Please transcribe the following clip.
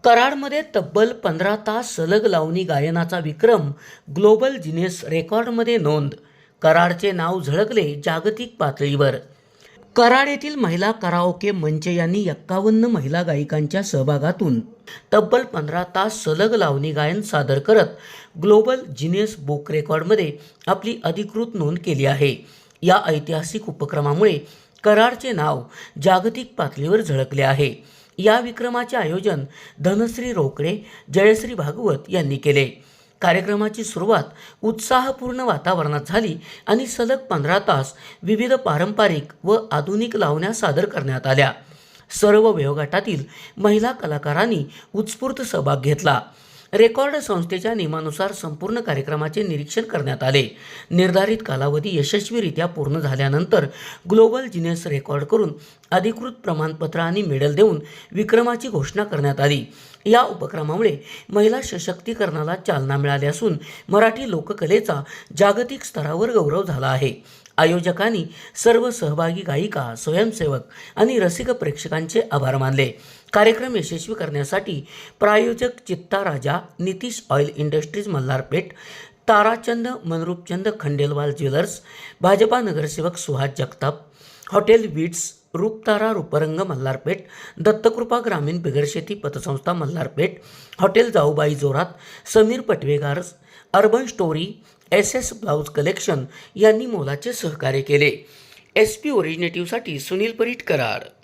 कराडमध्ये तब्बल 15 तास सलग लावणी गायनाचा विक्रम ग्लोबल गिनेस रेकॉर्डमध्ये नोंद. कराडचे नाव झळकले जागतिक पातळीवर. कराड येथील महिला कराओके मंच यांनी 51 महिला गायिकांच्या सहभागातून तब्बल 15 तास सलग लावणी गायन सादर करत ग्लोबल गिनेस बुक रेकॉर्डमध्ये आपली अधिकृत नोंद केली आहे. या ऐतिहासिक उपक्रमामुळे कराडचे नाव जागतिक पातळीवर झळकले आहे. या विक्रमाचे आयोजन धनश्री रोकडे, जयश्री भागवत यांनी केले. कार्यक्रमाची सुरुवात उत्साहपूर्ण वातावरणात झाली आणि सलग 15 तास विविध पारंपरिक व आधुनिक लावण्या सादर करण्यात आल्या. सर्व वयोगटातील महिला कलाकारांनी उत्स्फूर्त सहभाग घेतला. रेकॉर्ड संस्थेच्या नियमानुसार संपूर्ण कार्यक्रमाचे निरीक्षण करण्यात आले. निर्धारित कालावधी यशस्वीरित्या पूर्ण झाल्यानंतर ग्लोबल गिनेस रेकॉर्ड करून अधिकृत प्रमाणपत्र आणि मेडल देऊन विक्रमाची घोषणा करण्यात आली. या उपक्रमामुळे महिला सशक्तीकरणाला चालना मिळाली असून मराठी लोककलेचा जागतिक स्तरावर गौरव झाला आहे. आयोजकांनी सर्व सहभागी गायिका, स्वयंसेवक आणि रसिक प्रेक्षकांचे आभार मानले. कार्यक्रम यशस्वी करण्यासाठी प्रायोजक Chitta Raja, Nitish oil industries Malharpeth, Tarachand Manroopchand Khandelwal jewellers, Bhajpa नगरसेवक सुहास जगताप, हॉटेल विट्स, रूपतारा रूपरंग मल्हारपेठ, दत्तकृपा ग्रामीण बिगरशेती पतसंस्था Malharpeth, hotel Jaubai Jorat, Sameer Patvegar, urban story, SS blouse collection यांनी मोलाचे सहकार्य केले. SP ओरिजिनेटिव्हसाठी सुनील परीट, कराड.